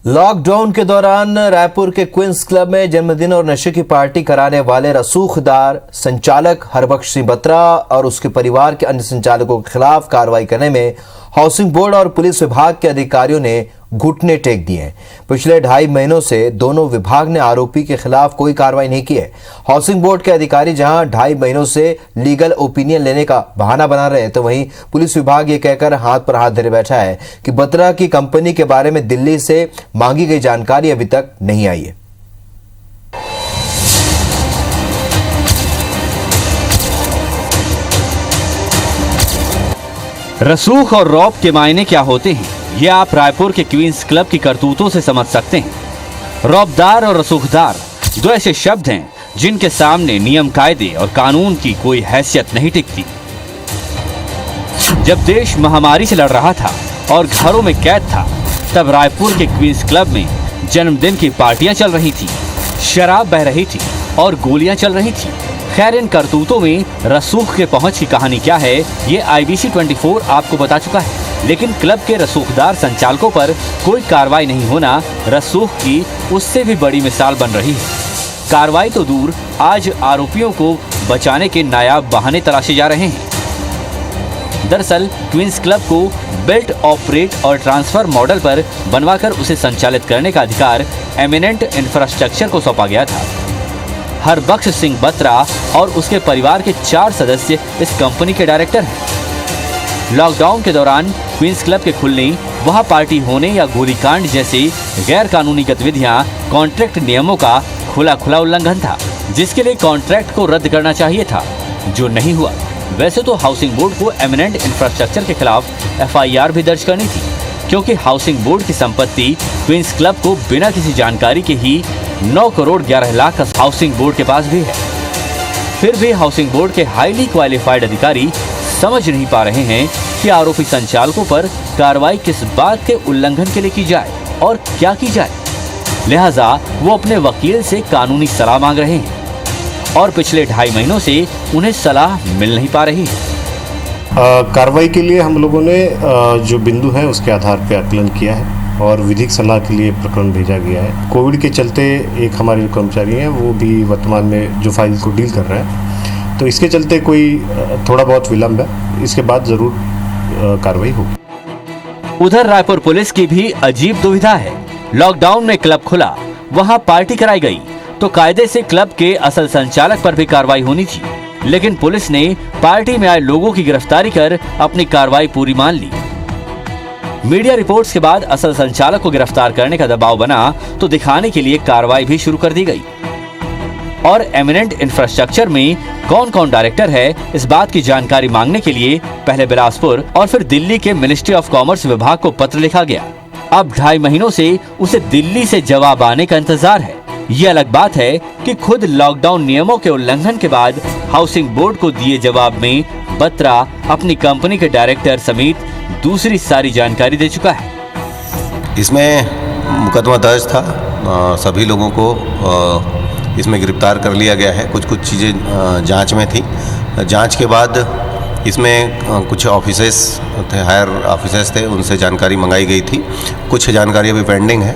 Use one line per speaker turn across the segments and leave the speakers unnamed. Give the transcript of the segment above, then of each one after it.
Lockdown के दौरान रायपुर के क्वींस क्लब में जन्मदिन और नशे की पार्टी कराने वाले रसूखदार संचालक हरबख्श सिंह बत्रा और उसके परिवार के अन्य संचालकों के खिलाफ कार्रवाई करने में हाउसिंग बोर्ड और पुलिस विभाग के अधिकारियों ने घुटने टेक दिए हैं। पिछले 2.5 महीनों से दोनों विभाग ने आरोपी के खिलाफ कोई कार्रवाई नहीं की है। हाउसिंग बोर्ड के अधिकारी जहां 2.5 महीनों से लीगल ओपिनियन लेने का बहाना बना रहे हैं, तो वहीं पुलिस विभाग ये कहकर हाथ पर हाथ धरे बैठा है कि बत्रा की कंपनी के बारे में दिल्ली से मांगी गई जानकारी अभी तक नहीं आई है।
रसूख और रौब के मायने क्या होते हैं, ये आप रायपुर के क्वींस क्लब की करतूतों से समझ सकते हैं। रौबदार और रसूखदार दो ऐसे शब्द हैं जिनके सामने नियम कायदे और कानून की कोई हैसियत नहीं टिकती। जब देश महामारी से लड़ रहा था और घरों में कैद था, तब रायपुर के क्वींस क्लब में जन्मदिन की पार्टियां चल रही थी, शराब बह रही थी और गोलियां चल रही थी। खैर, इन करतूतों में रसूख के पहुंच की कहानी क्या है, ये IBC 24 आपको बता चुका है। लेकिन क्लब के रसूखदार संचालकों पर कोई कार्रवाई नहीं होना रसूख की उससे भी बड़ी मिसाल बन रही है। कार्रवाई तो दूर, आज आरोपियों को बचाने के नायाब बहाने तलाशे जा रहे हैं। दरअसल क्वींस क्लब को बिल्ट, ऑपरेट और ट्रांसफर मॉडल पर बनवाकर उसे संचालित करने का अधिकार एमिनेंट इंफ्रास्ट्रक्चर को सौंपा गया था। हरबख्श सिंह बत्रा और उसके परिवार के 4 सदस्य इस कंपनी के डायरेक्टर हैं। लॉकडाउन के दौरान क्वींस क्लब के खुलने, वहां पार्टी होने या गोलीकांड जैसी गैर कानूनी गतिविधियां कॉन्ट्रैक्ट नियमों का खुला उल्लंघन था, जिसके लिए कॉन्ट्रैक्ट को रद्द करना चाहिए था, जो नहीं हुआ। वैसे तो हाउसिंग बोर्ड को एमिनेंट इंफ्रास्ट्रक्चर के खिलाफ FIR भी दर्ज करनी थी, क्योंकि हाउसिंग बोर्ड की संपत्ति क्वींस क्लब को बिना किसी जानकारी के ही 9 करोड़ 11 लाख हाउसिंग बोर्ड के पास भी है। फिर भी हाउसिंग बोर्ड के हाईली क्वालिफाइड अधिकारी समझ नहीं पा रहे हैं कि आरोपी संचालकों पर कार्रवाई किस बात के उल्लंघन के लिए की जाए और क्या की जाए। लिहाजा वो अपने वकील से कानूनी सलाह मांग रहे हैं और पिछले 2.5 महीनों से उन्हें सलाह मिल नहीं पा रही है।
कार्रवाई के लिए हम लोगों ने जो बिंदु है उसके आधार पर आकलन किया है और विधिक सलाह के लिए प्रकरण भेजा गया है। कोविड के चलते एक हमारे जो कर्मचारी हैं वो भी वर्तमान में जो फाइल को डील कर रहे हैं, तो इसके चलते कोई थोड़ा बहुत विलम्ब है, इसके बाद जरूर कार्रवाई होगी।
उधर रायपुर पुलिस की भी अजीब दुविधा है। लॉकडाउन में क्लब खुला, वहां पार्टी कराई गई, तो कायदे से क्लब के असल संचालक पर भी कार्रवाई होनी थी, लेकिन पुलिस ने पार्टी में आए लोगों की गिरफ्तारी कर अपनी कार्रवाई पूरी मान ली। मीडिया रिपोर्ट्स के बाद असल संचालक को गिरफ्तार करने का दबाव बना, तो दिखाने के लिए कार्रवाई भी शुरू कर दी गई। और एमिनेंट इंफ्रास्ट्रक्चर में कौन कौन डायरेक्टर है, इस बात की जानकारी मांगने के लिए पहले बिलासपुर और फिर दिल्ली के मिनिस्ट्री ऑफ कॉमर्स विभाग को पत्र लिखा गया। अब 2.5 महीनों से उसे दिल्ली से जवाब आने का इंतजार है। ये अलग बात है कि खुद लॉकडाउन नियमों के उल्लंघन के बाद हाउसिंग बोर्ड को दिए जवाब में बत्रा अपनी कंपनी के डायरेक्टर समेत दूसरी सारी जानकारी दे चुका है।
इसमें मुकदमा दर्ज था, सभी लोगों को इसमें गिरफ्तार कर लिया गया है। कुछ चीज़ें जांच में थी। जांच के बाद इसमें कुछ ऑफिसर्स थे, हायर ऑफिसर्स थे, उनसे जानकारी मंगाई गई थी। कुछ जानकारी अभी पेंडिंग है।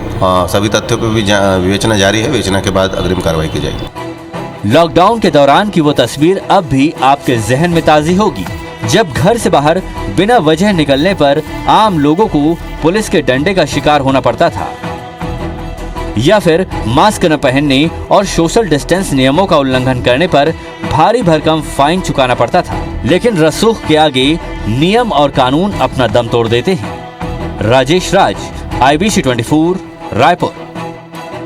सभी तथ्यों पर भी विवेचना जारी है। विवेचना के बाद अग्रिम कार्रवाई की जाएगी।
लॉकडाउन के दौरान की वो तस्वीर अब भी आपके जहन में ताज़ी होगी, जब घर से बाहर बिना वजह निकलने पर आम लोगों को पुलिस के डंडे का शिकार होना पड़ता था, या फिर मास्क न पहनने और सोशल डिस्टेंस नियमों का उल्लंघन करने पर भारी भरकम फाइन चुकाना पड़ता था। लेकिन रसूख के आगे नियम और कानून अपना दम तोड़ देते हैं। राजेश राज, IBC 24, रायपुर।